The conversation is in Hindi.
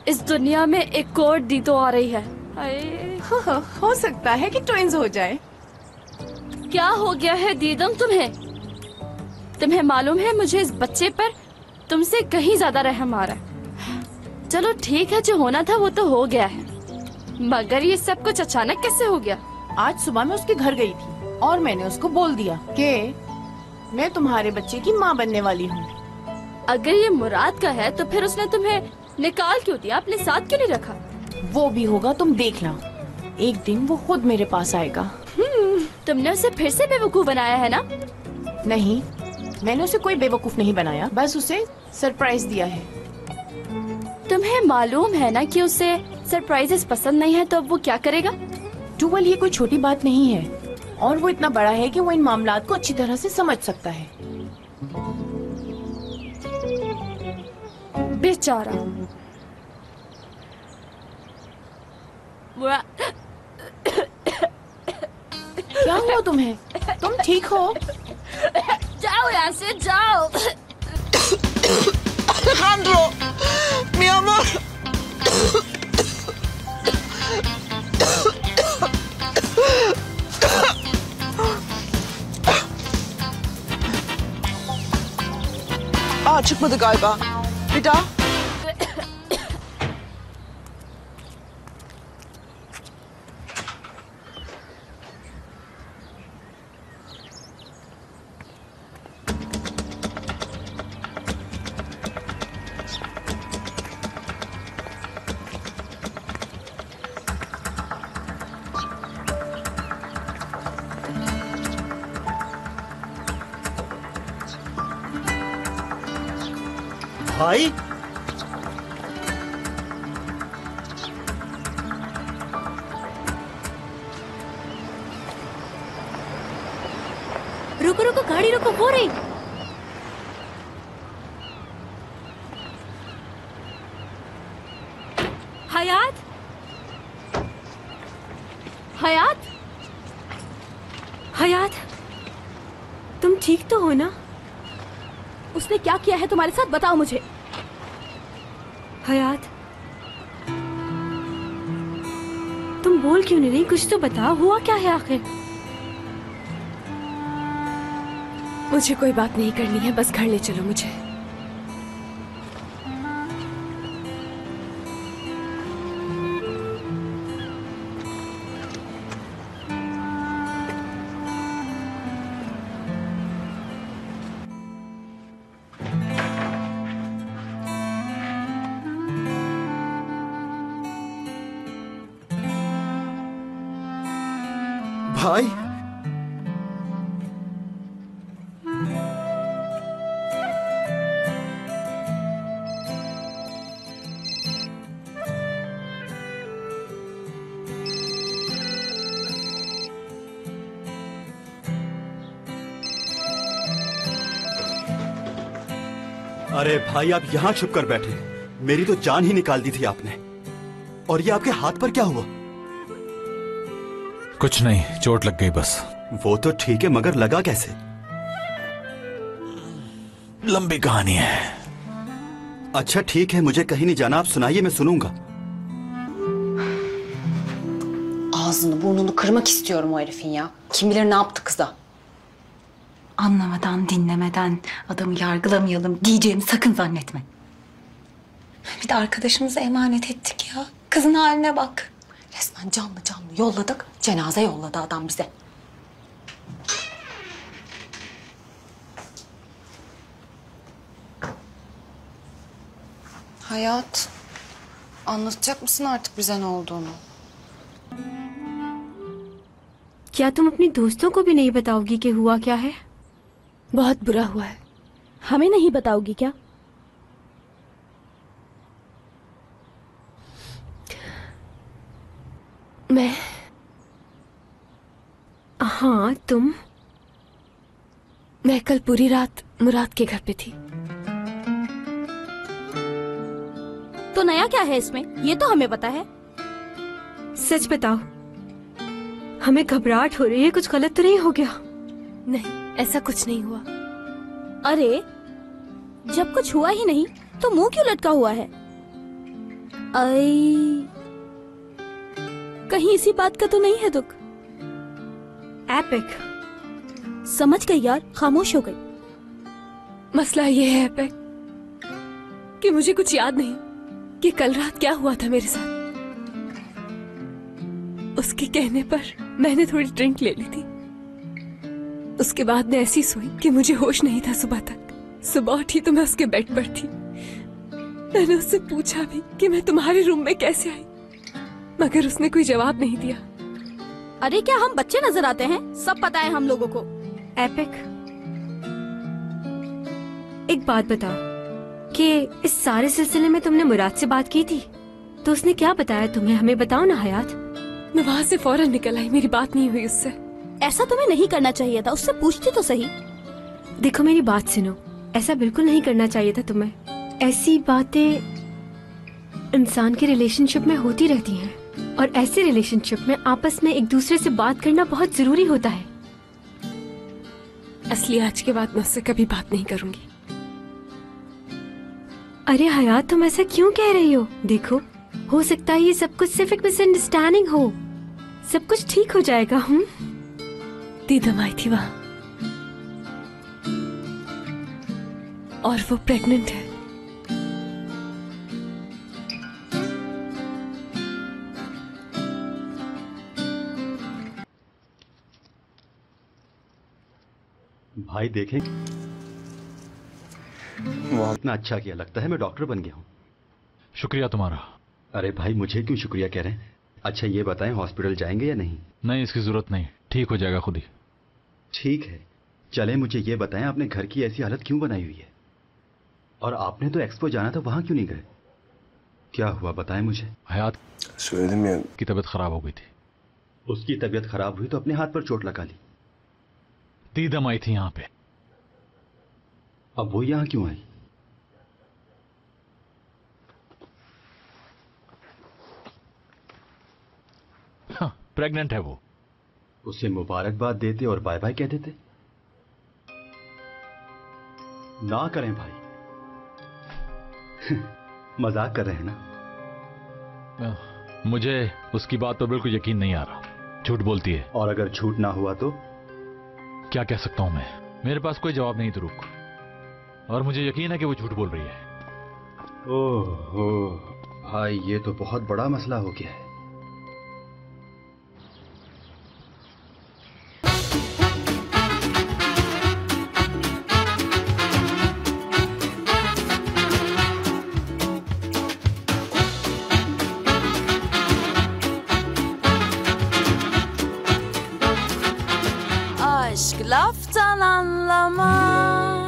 इस दुनिया में एक और दीदो आ रही है। हो सकता है कि ट्विंस हो जाए। क्या हो गया है दीदम तुम्हें? तुम्हें मालूम है मुझे इस बच्चे पर तुमसे कहीं ज्यादा रहम आ रहा है। चलो ठीक है, जो होना था वो तो हो गया है, मगर ये सब कुछ अचानक कैसे हो गया? आज सुबह मैं उसके घर गई थी और मैंने उसको बोल दिया कि मैं तुम्हारे बच्चे की माँ बनने वाली हूँ। अगर ये मुराद का है तो फिर उसने तुम्हें निकाल क्यों दिया, अपने साथ क्यों नहीं रखा? वो भी होगा, तुम देखना, एक दिन वो खुद मेरे पास आएगा। तुमने उसे फिर से बेवकूफ बनाया है ना? नहीं, मैंने उसे कोई बेवकूफ नहीं बनाया, बस उसे सरप्राइज दिया है। तुम्हें मालूम है ना कि उसे सरप्राइजेस पसंद नहीं है, तो अब वो क्या करेगा? टूवल, ये कोई छोटी बात नहीं है और वो इतना बड़ा है कि वो इन मामलात को अच्छी तरह से समझ सकता है। बेचारा। क्या हुआ तुम्हें? तुम ठीक हो? जाओ यहाँ से, जाओ। Alejandro, mi amor. Çıkmadı galiba. Bir daha. भाई, रुको रुको, गाड़ी रुको, हो रही। हयात, हयात, हयात, तुम ठीक तो हो ना? उसने क्या किया है तुम्हारे साथ, बताओ मुझे। हयात, तुम बोल क्यों नहीं रही? कुछ तो बताओ, हुआ क्या है आखिर? मुझे कोई बात नहीं करनी है, बस घर ले चलो मुझे। भाई, अरे भाई, आप यहाँ छुप कर बैठे, मेरी तो जान ही निकाल दी थी आपने। और ये आपके हाथ पर क्या हुआ? कुछ नहीं, चोट लग गई बस। वो तो ठीक है, मगर लगा कैसे? लंबी कहानी है। अच्छा ठीक है, मुझे कहीं नहीं जाना, आप सुनाइए, मैं सुनूंगा। Ağzını burnunu kırmak istiyorum o herifin ya. Kim bilir ne yaptı kıza. Anlamadan, dinlemeden adamı yargılamayalım diyeceğimi sakın zannetme. Bir de arkadaşımıza emanet ettik ya. Kızın haline bak. Resmen canlı canlı yolladık. Cenaze yolladı adam bize. Hayat, anlatacak mısın artık bize ne olduğunu? क्या तुम अपनी दोस्तों को भी नहीं बताओगी कि हुआ क्या है? बहुत बुरा हुआ है। हमें नहीं बताओगी क्या? मैं हाँ, तुम? मैं कल पूरी रात मुराद के घर पे थी। तो नया क्या है इसमें? ये तो हमें पता है। सच बताओ, हमें घबराहट हो रही है, कुछ गलत तो नहीं हो गया? नहीं, ऐसा कुछ नहीं हुआ। अरे, जब कुछ हुआ ही नहीं तो मुंह क्यों लटका हुआ है? आई कहीं इसी बात का तो नहीं है दुख? एपिक, समझ गई यार, खामोश हो गई। मसला ये है एपिक कि मुझे कुछ याद नहीं कि कल रात क्या हुआ था मेरे साथ। उसके कहने पर मैंने थोड़ी ड्रिंक ले ली थी। उसके बाद मैं ऐसी सोई कि मुझे होश नहीं था सुबह तक। सुबह उठी तो मैं उसके बेड पर थी। मैंने उससे पूछा भी कि मैं तुम्हारे रूम में कैसे आई, मगर उसने कोई जवाब नहीं दिया। अरे क्या हम बच्चे नजर आते हैं? सब पता है हम लोगों को। एपिक, एक बात बताओ कि इस सारे सिलसिले में तुमने मुराद से बात की थी तो उसने क्या बताया तुम्हें? हमें बताओ ना हयात। मैं वहाँ से फौरन निकल आई, मेरी बात नहीं हुई उससे। ऐसा तुम्हें नहीं करना चाहिए था, उससे पूछती तो सही। देखो मेरी बात सुनो, ऐसा बिल्कुल नहीं करना चाहिए था तुम्हें। ऐसी बातें इंसान के रिलेशनशिप में होती रहती हैं और ऐसे रिलेशनशिप में आपस में एक दूसरे से बात करना बहुत जरूरी होता है। असली आज के बाद मैं उससे कभी बात नहीं करूंगी। अरे हयात, तुम ऐसा क्यों कह रही हो? देखो, हो सकता है ये सब कुछ सिर्फ एक मिसअंडरस्टैंडिंग हो। सब कुछ ठीक हो जाएगा। दीदम आई थी वहां और वो प्रेग्नेंट है। भाई देखें, इतना अच्छा किया, लगता है मैं डॉक्टर बन गया हूँ। शुक्रिया तुम्हारा। अरे भाई, मुझे क्यों शुक्रिया कह रहे हैं? अच्छा ये बताएं, हॉस्पिटल जाएंगे या नहीं? नहीं, इसकी जरूरत नहीं, ठीक हो जाएगा खुद ही। ठीक है, चले मुझे ये बताएं, आपने घर की ऐसी हालत क्यों बनाई हुई है? और आपने तो एक्सपो जाना था, वहां क्यों नहीं गए? क्या हुआ बताएं मुझे। हयात की तबीयत खराब हो गई थी। उसकी तबीयत खराब हुई तो अपने हाथ पर चोट लगा ली। दीदम आई थी यहाँ पे। अब वो यहाँ क्यों आई? हाँ, प्रेग्नेंट है वो। उसे मुबारकबाद देते और बाय बाय कह देते। ना करें भाई। मजाक कर रहे हैं ना? मुझे उसकी बात पर बिल्कुल यकीन नहीं आ रहा। झूठ बोलती है। और अगर झूठ ना हुआ तो? क्या कह सकता हूं मैं? मेरे पास कोई जवाब नहीं तुरुक, और मुझे यकीन है कि वो झूठ बोल रही है। ओहो भाई, ये तो बहुत बड़ा मसला हो गया है। Aşk laftan anlamaz.